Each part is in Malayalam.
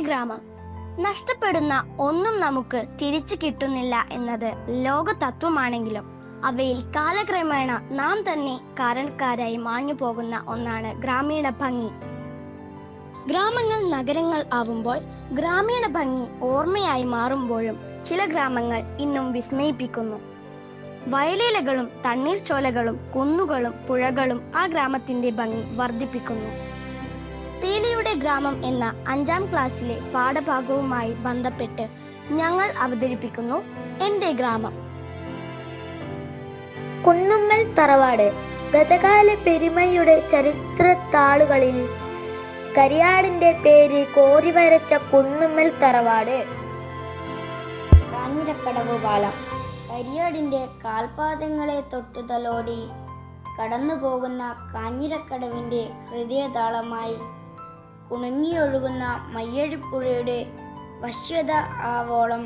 ഗ്രാമം. നഷ്ടപ്പെടുന്ന ഒന്നും നമുക്ക് തിരിച്ചു കിട്ടുന്നില്ല എന്നത് ലോക തത്വമാണെങ്കിലും അവയിൽ കാലക്രമേണ നാം തന്നെ കാരണക്കാരായി മാഞ്ഞു പോകുന്ന ഒന്നാണ് ഗ്രാമീണ ഭംഗി. ഗ്രാമങ്ങൾ നഗരങ്ങൾ ആവുമ്പോൾ ഗ്രാമീണ ഭംഗി ഓർമ്മയായി മാറുമ്പോഴും ചില ഗ്രാമങ്ങൾ ഇന്നും വിസ്മയിപ്പിക്കുന്നു. വയലിലകളും തണ്ണീർച്ചോലകളും കുന്നുകളും പുഴകളും ആ ഗ്രാമത്തിന്റെ ഭംഗി വർദ്ധിപ്പിക്കുന്നു. പീലിയുടെ ഗ്രാമം എന്ന 5ാം ക്ലാസ്സിലെ പാഠഭാഗവുമായി ബന്ധപ്പെട്ട് ഞങ്ങൾ അവതരിപ്പിക്കുന്നു എന്റെ ഗ്രാമം. കുന്നുമ്മൽ തറവാട്. ഗതകാല പെരുമയുടെ ചരിത്ര താളുകളിൽ കരിയാടിന്റെ പേര് കോറി വരച്ച കുന്നുമ്മൽ തറവാട്. കാഞ്ഞിരക്കടവ് പാലം. കരിയാടിന്റെ കാൽപാദങ്ങളെ തൊട്ടു തലോടി കടന്നു പോകുന്ന കാഞ്ഞിരക്കടവിന്റെ ഹൃദയതാളമായി കുണുങ്ങിയൊഴുകുന്ന മയ്യഴിപ്പുഴയുടെ വശ്യത ആവോളം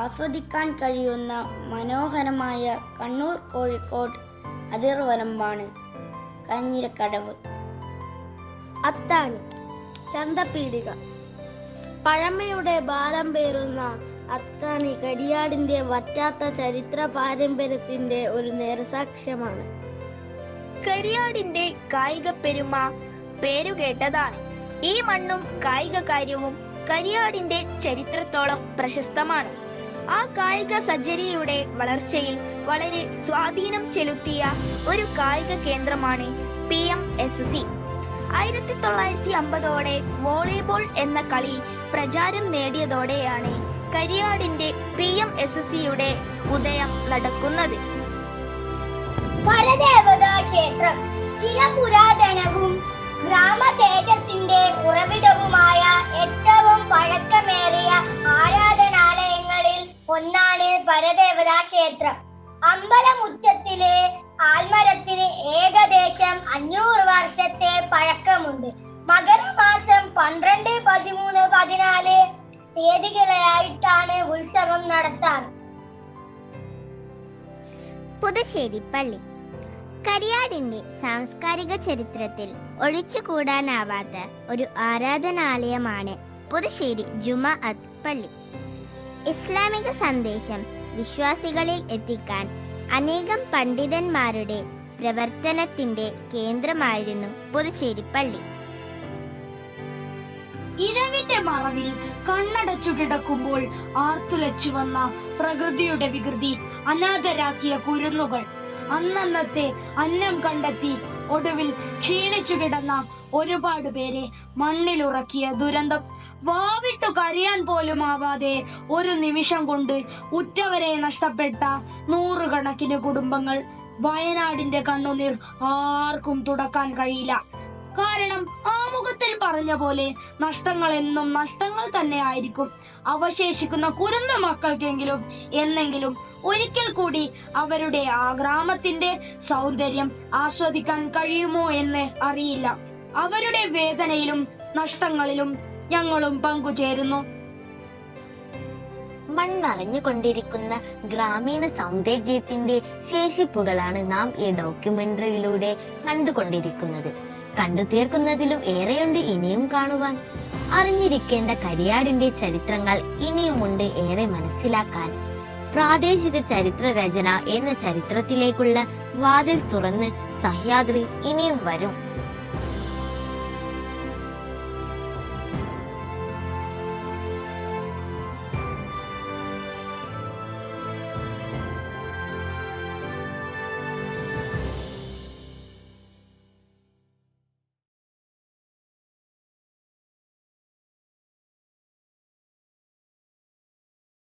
ആസ്വദിക്കാൻ കഴിയുന്ന മനോഹരമായ കണ്ണൂർ കോഴിക്കോട് അതിർവരമ്പാണ് കാഞ്ഞിരക്കടവ്. അത്താണി. ചന്തപ്പീടിക. പഴമയുടെ ഭാരം പേറുന്ന അത്താണി കരിയാടിന്റെ വറ്റാത്ത ചരിത്ര പാരമ്പര്യത്തിന്റെ ഒരു നേരസാക്ഷ്യമാണ്. കരിയാടിന്റെ കായിക പെരുമ പേരുകേട്ടതാണ്. ഈ മണ്ണും കായിക കാര്യവും കരിയാടിന്റെ ചരിത്രത്തോളം പ്രശസ്തമാണ്. ആ കായിക സജ്ജരിയുടെ വളർച്ചയിൽ വളരെ സ്വാധീനം ചെലുത്തിയ ഒരു കായിക കേന്ദ്രമാണ് PMSC. 1950ഓടെ വോളിബോൾ എന്ന കളി പ്രചാരം നേടിയതോടെയാണ് കരിയാടിന്റെ PMSCയുടെ ഉദയം നടക്കുന്നത്. പരദേവതാ ക്ഷേത്രം. ചില പുരാതനവും ഗ്രാമ തേജസ്സിന്റെ ഉറവിടവുമായ ഏറ്റവും പഴക്കമേറിയ ആരാധനാലയങ്ങളിൽ ഒന്നാണ് പരദേവതാ ക്ഷേത്രം. അമ്പലമുറ്റത്തിലെ ആൽമരത്തിന് ഏകദേശം 500 വർഷത്തെ പഴക്കമുണ്ട്. മകരമാസം 12, 13, 14 തീയതികളായിട്ടാണ് ഉത്സവം നടത്താറ്. പുതുശ്ശേരി പള്ളി. കരിയാടിന്റെ സാംസ്കാരിക ചരിത്രത്തിൽ ഒഴിച്ചുകൂടാനാവാത്ത ഒരു ആരാധനാലയമാണ് പുതുശ്ശേരി ജുമാഅത്ത് പള്ളി. ഇസ്ലാമിക സന്ദേശം വിശ്വാസികളിൽ എത്തിക്കാൻ അനേകം പണ്ഡിതന്മാരുടെ പ്രവർത്തനത്തിന്റെ കേന്ദ്രമായിരുന്നു പുതുശ്ശേരി പള്ളി. ഇരവിന്റെ മറവിൽ കണ്ണടച്ചു കിടക്കുമ്പോൾ ആർത്തുലച്ചു വന്ന പ്രകൃതിയുടെ വികൃതി അനാഥരാക്കിയ കുരുന്നുകൾ, അന്നന്നത്തെ അന്നം കണ്ടെത്തി ഒടുവിൽ ക്ഷീണിച്ചു കിടന്ന ഒരുപാട് പേരെ മണ്ണിലുറക്കിയ ദുരന്തം, വാവിട്ടു കരയാൻ പോലും ആവാതെ ഒരു നിമിഷം കൊണ്ട് ഉറ്റവരെ നഷ്ടപ്പെട്ട 100 കണക്കിന് കുടുംബങ്ങൾ. വയനാടിന്റെ കണ്ണുനീർ ആർക്കും തുടക്കാൻ കഴിയില്ല. കാരണം ആമുഖത്തിൽ പറഞ്ഞ പോലെ നഷ്ടങ്ങൾ എന്നും നഷ്ടങ്ങൾ തന്നെ ആയിരിക്കും. അവശേഷിക്കുന്ന കുരുന്ന മക്കൾക്കെങ്കിലും എന്നെങ്കിലും ഒരിക്കൽ കൂടി അവരുടെ ആ ഗ്രാമത്തിന്റെ സൗന്ദര്യം ആസ്വദിക്കാൻ കഴിയുമോ എന്ന് അറിയില്ല. അവരുടെ വേദനയിലും നഷ്ടങ്ങളിലും ഞങ്ങളും പങ്കുചേരുന്നു. മണ്ണറിഞ്ഞുകൊണ്ടിരിക്കുന്ന ഗ്രാമീണ സൗന്ദര്യത്തിന്റെ ശേഷിപ്പുകളാണ് നാം ഈ ഡോക്യുമെന്ററിയിലൂടെ കണ്ടുകൊണ്ടിരിക്കുന്നത്. കണ്ടു തീർക്കുന്നതിലും ഏറെയുണ്ട് ഇനിയും കാണുവാൻ. അറിഞ്ഞിരിക്കേണ്ട കരിയാടിന്റെ ചരിത്രങ്ങൾ ഇനിയുമുണ്ട് ഏറെ മനസ്സിലാക്കാൻ. പ്രാദേശിക ചരിത്ര രചന എന്ന ചരിത്രത്തിലേക്കുള്ള വാതിൽ തുറന്ന് സഹ്യാദ്രി ഇനിയും വരും.